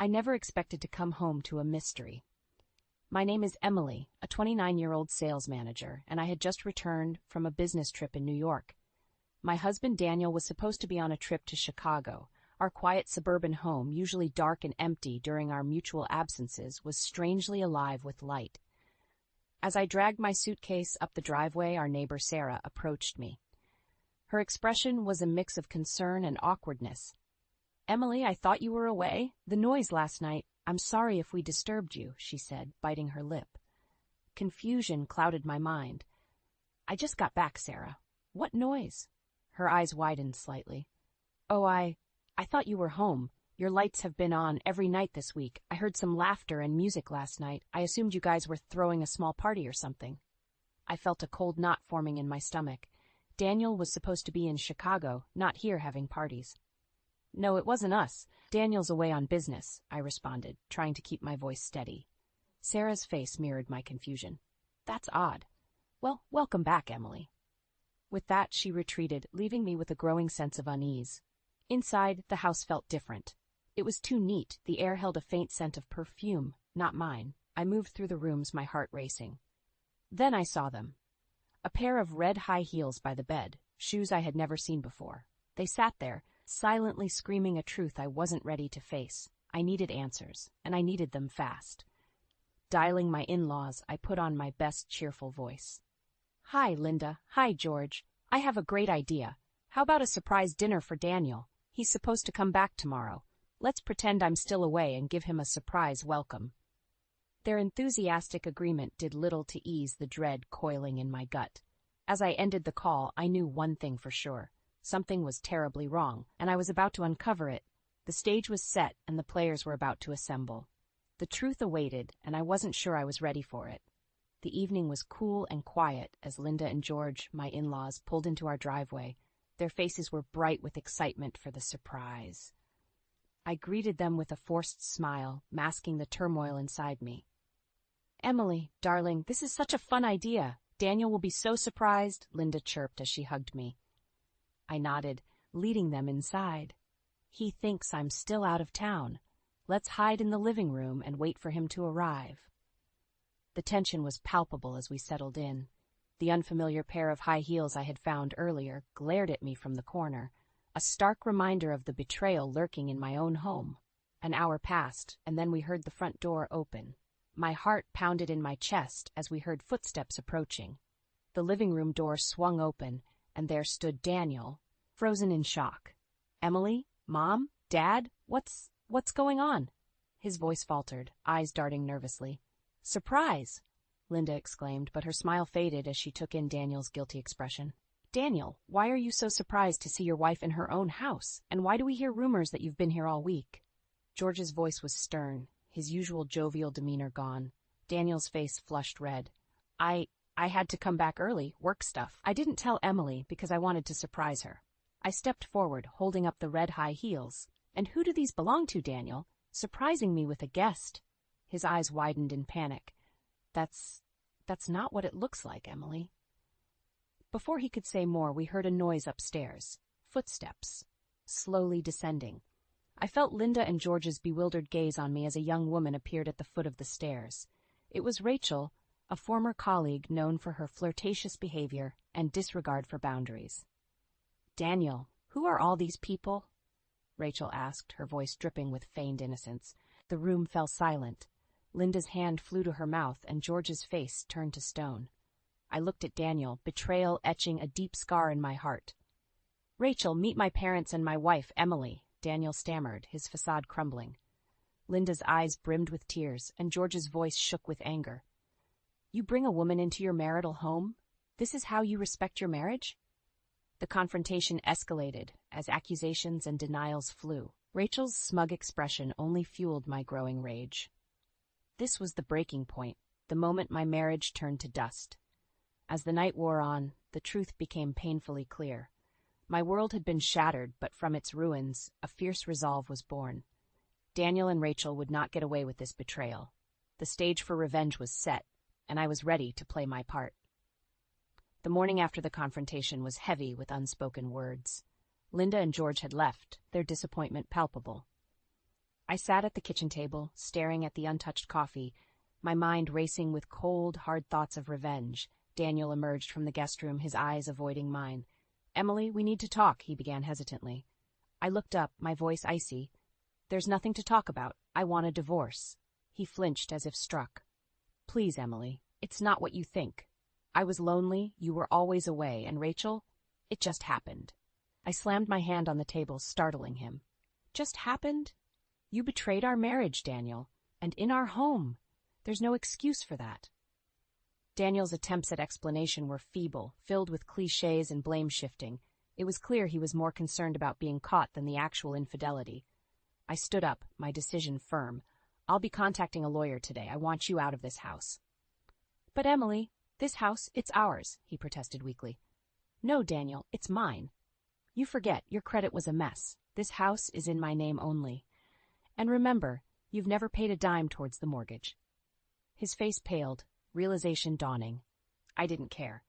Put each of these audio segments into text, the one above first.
I never expected to come home to a mystery. My name is Emily, a 29-year-old sales manager, and I had just returned from a business trip in New York. My husband Daniel was supposed to be on a trip to Chicago. Our quiet suburban home, usually dark and empty during our mutual absences, was strangely alive with light. As I dragged my suitcase up the driveway, our neighbor Sarah approached me. Her expression was a mix of concern and awkwardness. "Emily, I thought you were away. The noise last night. I'm sorry if we disturbed you," she said, biting her lip. Confusion clouded my mind. "I just got back, Sarah. What noise?" Her eyes widened slightly. "Oh, I thought you were home. Your lights have been on every night this week. I heard some laughter and music last night. I assumed you guys were throwing a small party or something." I felt a cold knot forming in my stomach. Daniel was supposed to be in Chicago, not here having parties. "No, it wasn't us. Daniel's away on business," I responded, trying to keep my voice steady. Sarah's face mirrored my confusion. "That's odd. Well, welcome back, Emily." With that, she retreated, leaving me with a growing sense of unease. Inside, the house felt different. It was too neat. The air held a faint scent of perfume, not mine. I moved through the rooms, my heart racing. Then I saw them. A pair of red high heels by the bed, shoes I had never seen before. They sat there, silently screaming a truth I wasn't ready to face. I needed answers, and I needed them fast. Dialing my in-laws, I put on my best cheerful voice. "Hi, Linda. Hi, George. I have a great idea. How about a surprise dinner for Daniel? He's supposed to come back tomorrow. Let's pretend I'm still away and give him a surprise welcome." Their enthusiastic agreement did little to ease the dread coiling in my gut. As I ended the call, I knew one thing for sure. Something was terribly wrong, and I was about to uncover it. The stage was set, and the players were about to assemble. The truth awaited, and I wasn't sure I was ready for it. The evening was cool and quiet as Linda and George, my in-laws, pulled into our driveway. Their faces were bright with excitement for the surprise. I greeted them with a forced smile, masking the turmoil inside me. "Emily, darling, this is such a fun idea. Daniel will be so surprised," Linda chirped as she hugged me. I nodded, leading them inside. "He thinks I'm still out of town. Let's hide in the living room and wait for him to arrive." The tension was palpable as we settled in. The unfamiliar pair of high heels I had found earlier glared at me from the corner, a stark reminder of the betrayal lurking in my own home. An hour passed, and then we heard the front door open. My heart pounded in my chest as we heard footsteps approaching. The living room door swung open, and there stood Daniel, frozen in shock. "Emily? Mom? Dad? What's going on?" His voice faltered, eyes darting nervously. "Surprise!" Linda exclaimed, but her smile faded as she took in Daniel's guilty expression. "Daniel, why are you so surprised to see your wife in her own house? And why do we hear rumors that you've been here all week?" George's voice was stern, his usual jovial demeanor gone. Daniel's face flushed red. I had to come back early, work stuff. I didn't tell Emily because I wanted to surprise her." I stepped forward, holding up the red high heels. "And who do these belong to, Daniel? Surprising me with a guest." His eyes widened in panic. That's not what it looks like, Emily." Before he could say more, we heard a noise upstairs. Footsteps. Slowly descending. I felt Linda and George's bewildered gaze on me as a young woman appeared at the foot of the stairs. It was Rachel, a former colleague known for her flirtatious behavior and disregard for boundaries. "Daniel, who are all these people?" Rachel asked, her voice dripping with feigned innocence. The room fell silent. Linda's hand flew to her mouth, and George's face turned to stone. I looked at Daniel, betrayal etching a deep scar in my heart. "Rachel, meet my parents and my wife, Emily," Daniel stammered, his facade crumbling. Linda's eyes brimmed with tears, and George's voice shook with anger. "You bring a woman into your marital home? This is how you respect your marriage?" The confrontation escalated as accusations and denials flew. Rachel's smug expression only fueled my growing rage. This was the breaking point, the moment my marriage turned to dust. As the night wore on, the truth became painfully clear. My world had been shattered, but from its ruins, a fierce resolve was born. Daniel and Rachel would not get away with this betrayal. The stage for revenge was set, and I was ready to play my part. The morning after the confrontation was heavy with unspoken words. Linda and George had left, their disappointment palpable. I sat at the kitchen table, staring at the untouched coffee, my mind racing with cold, hard thoughts of revenge. Daniel emerged from the guest room, his eyes avoiding mine. "Emily, we need to talk," he began hesitantly. I looked up, my voice icy. "There's nothing to talk about. I want a divorce." He flinched as if struck. "Please, Emily, it's not what you think. I was lonely, you were always away, and Rachel, it just happened." I slammed my hand on the table, startling him. "Just happened? You betrayed our marriage, Daniel, and in our home. There's no excuse for that." Daniel's attempts at explanation were feeble, filled with cliches and blame-shifting. It was clear he was more concerned about being caught than the actual infidelity. I stood up, my decision firm. "I'll be contacting a lawyer today. I want you out of this house." "But Emily, this house, it's ours," he protested weakly. "No, Daniel, it's mine. You forget, your credit was a mess. This house is in my name only. And remember, you've never paid a dime towards the mortgage." His face paled, realization dawning. I didn't care.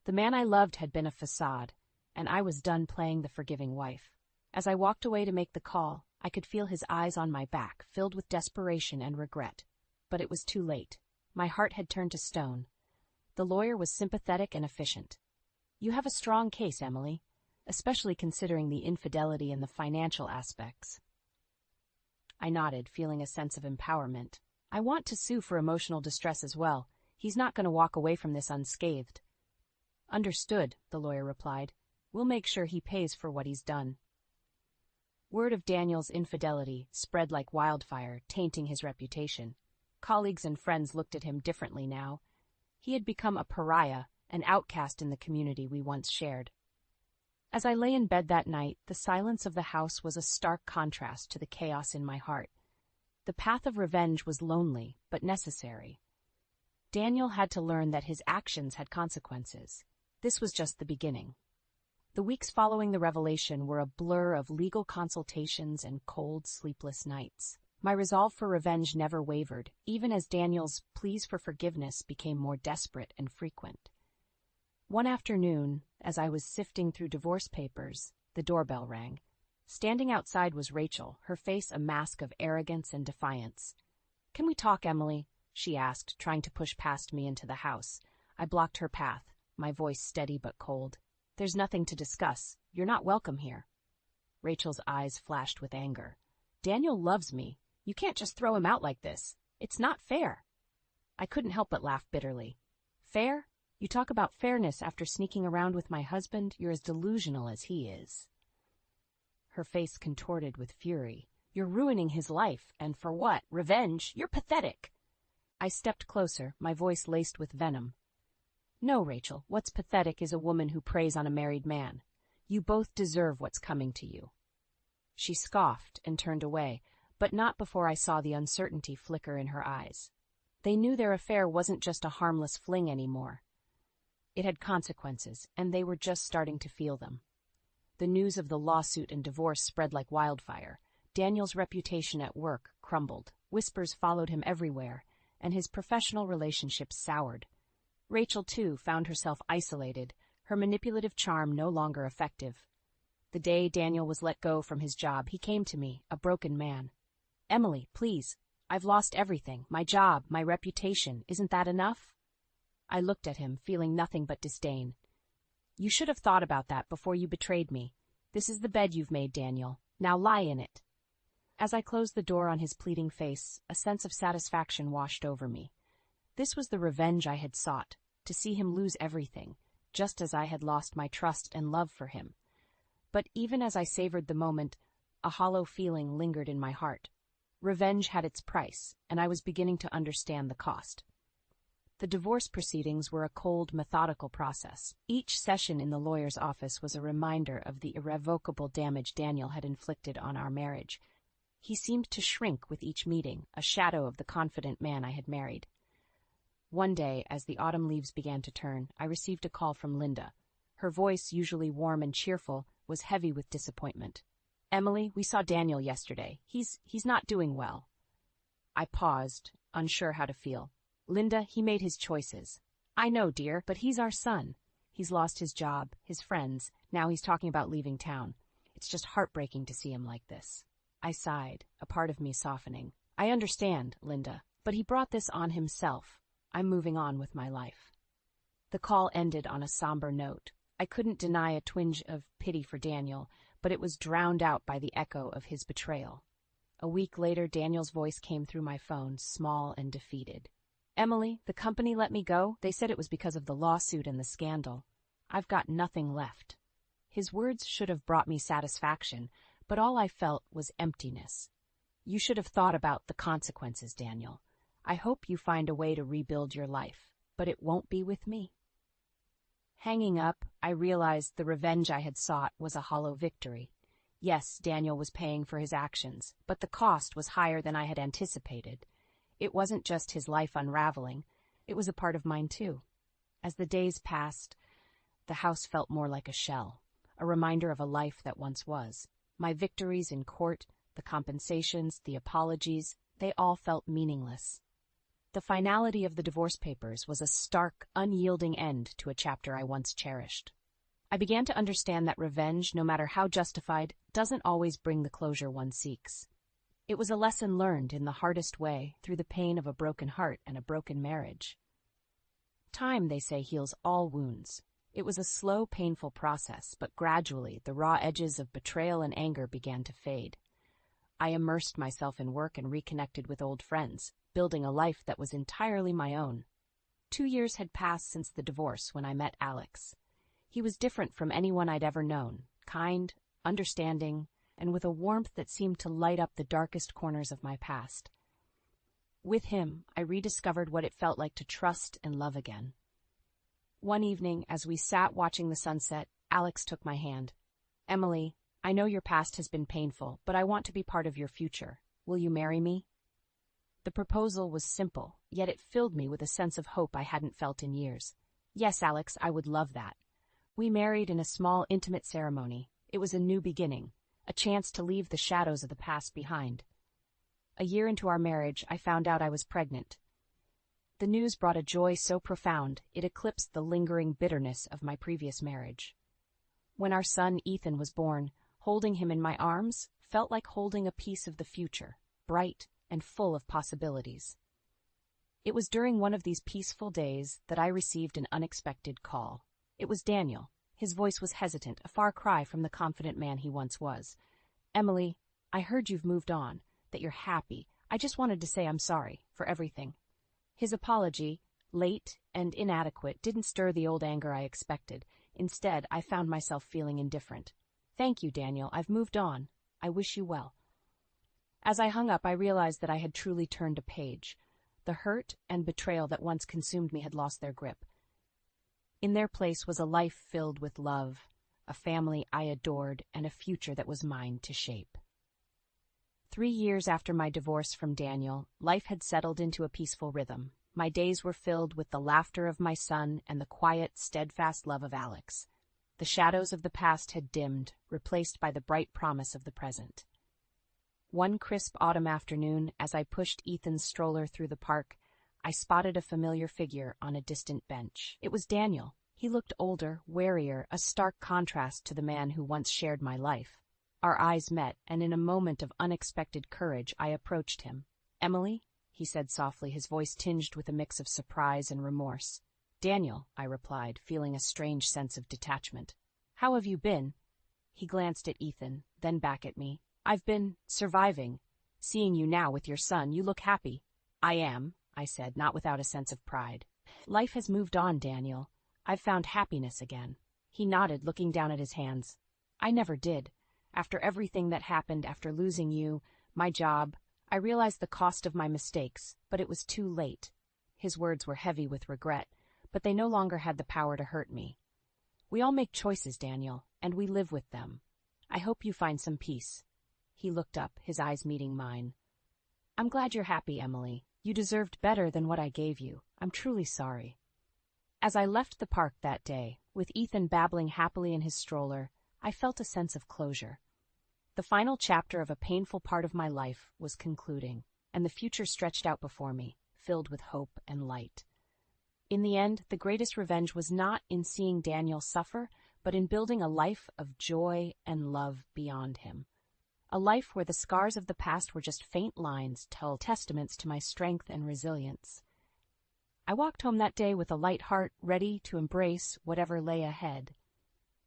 The man I loved had been a facade, and I was done playing the forgiving wife. As I walked away to make the call, I could feel his eyes on my back, filled with desperation and regret. But it was too late. My heart had turned to stone. The lawyer was sympathetic and efficient. "You have a strong case, Emily, especially considering the infidelity and the financial aspects." I nodded, feeling a sense of empowerment. "I want to sue for emotional distress as well. He's not going to walk away from this unscathed." "Understood," the lawyer replied. "We'll make sure he pays for what he's done." Word of Daniel's infidelity spread like wildfire, tainting his reputation. Colleagues and friends looked at him differently now. He had become a pariah, an outcast in the community we once shared. As I lay in bed that night, the silence of the house was a stark contrast to the chaos in my heart. The path of revenge was lonely, but necessary. Daniel had to learn that his actions had consequences. This was just the beginning. The weeks following the revelation were a blur of legal consultations and cold, sleepless nights. My resolve for revenge never wavered, even as Daniel's pleas for forgiveness became more desperate and frequent. One afternoon, as I was sifting through divorce papers, the doorbell rang. Standing outside was Rachel, her face a mask of arrogance and defiance. "Can we talk, Emily?" she asked, trying to push past me into the house. I blocked her path, my voice steady but cold. "There's nothing to discuss. You're not welcome here." Rachel's eyes flashed with anger. "Daniel loves me. You can't just throw him out like this. It's not fair." I couldn't help but laugh bitterly. "Fair? You talk about fairness after sneaking around with my husband? You're as delusional as he is." Her face contorted with fury. "You're ruining his life, and for what? Revenge? You're pathetic." I stepped closer, my voice laced with venom. "No, Rachel, what's pathetic is a woman who preys on a married man. You both deserve what's coming to you." She scoffed and turned away, but not before I saw the uncertainty flicker in her eyes. They knew their affair wasn't just a harmless fling anymore. It had consequences, and they were just starting to feel them. The news of the lawsuit and divorce spread like wildfire. Daniel's reputation at work crumbled. Whispers followed him everywhere, and his professional relationships soured. Rachel, too, found herself isolated, her manipulative charm no longer effective. The day Daniel was let go from his job, he came to me, a broken man. "Emily, please. I've lost everything. My job, my reputation. Isn't that enough?" I looked at him, feeling nothing but disdain. "You should have thought about that before you betrayed me. This is the bed you've made, Daniel. Now lie in it." As I closed the door on his pleading face, a sense of satisfaction washed over me. This was the revenge I had sought, to see him lose everything, just as I had lost my trust and love for him. But even as I savored the moment, a hollow feeling lingered in my heart. Revenge had its price, and I was beginning to understand the cost. The divorce proceedings were a cold, methodical process. Each session in the lawyer's office was a reminder of the irrevocable damage Daniel had inflicted on our marriage. He seemed to shrink with each meeting, a shadow of the confident man I had married. One day, as the autumn leaves began to turn, I received a call from Linda. Her voice, usually warm and cheerful, was heavy with disappointment. "Emily, we saw Daniel yesterday. He's not doing well." I paused, unsure how to feel. "Linda, he made his choices." "I know, dear, but he's our son. He's lost his job, his friends. Now he's talking about leaving town. It's just heartbreaking to see him like this." I sighed, a part of me softening. I understand, Linda, but he brought this on himself. I'm moving on with my life. The call ended on a somber note. I couldn't deny a twinge of pity for Daniel, but it was drowned out by the echo of his betrayal. A week later, Daniel's voice came through my phone, small and defeated. Emily, the company let me go. They said it was because of the lawsuit and the scandal. I've got nothing left. His words should have brought me satisfaction, but all I felt was emptiness. You should have thought about the consequences, Daniel. I hope you find a way to rebuild your life, but it won't be with me. Hanging up, I realized the revenge I had sought was a hollow victory. Yes, Daniel was paying for his actions, but the cost was higher than I had anticipated. It wasn't just his life unraveling, it was a part of mine too. As the days passed, the house felt more like a shell, a reminder of a life that once was. My victories in court, the compensations, the apologies, they all felt meaningless. The finality of the divorce papers was a stark, unyielding end to a chapter I once cherished. I began to understand that revenge, no matter how justified, doesn't always bring the closure one seeks. It was a lesson learned in the hardest way, through the pain of a broken heart and a broken marriage. Time, they say, heals all wounds. It was a slow, painful process, but gradually the raw edges of betrayal and anger began to fade. I immersed myself in work and reconnected with old friends, building a life that was entirely my own. 2 years had passed since the divorce when I met Alex. He was different from anyone I'd ever known, kind, understanding, and with a warmth that seemed to light up the darkest corners of my past. With him, I rediscovered what it felt like to trust and love again. One evening, as we sat watching the sunset, Alex took my hand. Emily, I know your past has been painful, but I want to be part of your future. Will you marry me? The proposal was simple, yet it filled me with a sense of hope I hadn't felt in years. Yes, Alex, I would love that. We married in a small, intimate ceremony. It was a new beginning, a chance to leave the shadows of the past behind. A year into our marriage, I found out I was pregnant. The news brought a joy so profound, it eclipsed the lingering bitterness of my previous marriage. When our son Ethan was born, holding him in my arms felt like holding a piece of the future, bright and full of possibilities. It was during one of these peaceful days that I received an unexpected call. It was Daniel. His voice was hesitant, a far cry from the confident man he once was. Emily, I heard you've moved on, that you're happy. I just wanted to say I'm sorry for everything. His apology, late and inadequate, didn't stir the old anger I expected. Instead, I found myself feeling indifferent. Thank you, Daniel. I've moved on. I wish you well. As I hung up, I realized that I had truly turned a page. The hurt and betrayal that once consumed me had lost their grip. In their place was a life filled with love, a family I adored, and a future that was mine to shape. 3 years after my divorce from Daniel, life had settled into a peaceful rhythm. My days were filled with the laughter of my son and the quiet, steadfast love of Alex. The shadows of the past had dimmed, replaced by the bright promise of the present. One crisp autumn afternoon, as I pushed Ethan's stroller through the park, I spotted a familiar figure on a distant bench. It was Daniel. He looked older, warier, a stark contrast to the man who once shared my life. Our eyes met, and in a moment of unexpected courage, I approached him. Emily, he said softly, his voice tinged with a mix of surprise and remorse. Daniel, I replied, feeling a strange sense of detachment. How have you been? He glanced at Ethan, then back at me. I've been surviving. Seeing you now with your son, you look happy. I am, I said, not without a sense of pride. Life has moved on, Daniel. I've found happiness again. He nodded, looking down at his hands. I never did. After everything that happened, after losing you, my job, I realized the cost of my mistakes, but it was too late. His words were heavy with regret, but they no longer had the power to hurt me. We all make choices, Daniel, and we live with them. I hope you find some peace. He looked up, his eyes meeting mine. I'm glad you're happy, Emily. You deserved better than what I gave you. I'm truly sorry. As I left the park that day, with Ethan babbling happily in his stroller, I felt a sense of closure. The final chapter of a painful part of my life was concluding, and the future stretched out before me, filled with hope and light. In the end, the greatest revenge was not in seeing Daniel suffer, but in building a life of joy and love beyond him. A life where the scars of the past were just faint lines tell testaments to my strength and resilience. I walked home that day with a light heart, ready to embrace whatever lay ahead.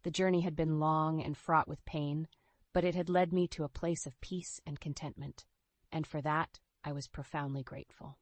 The journey had been long and fraught with pain, but it had led me to a place of peace and contentment, and for that I was profoundly grateful.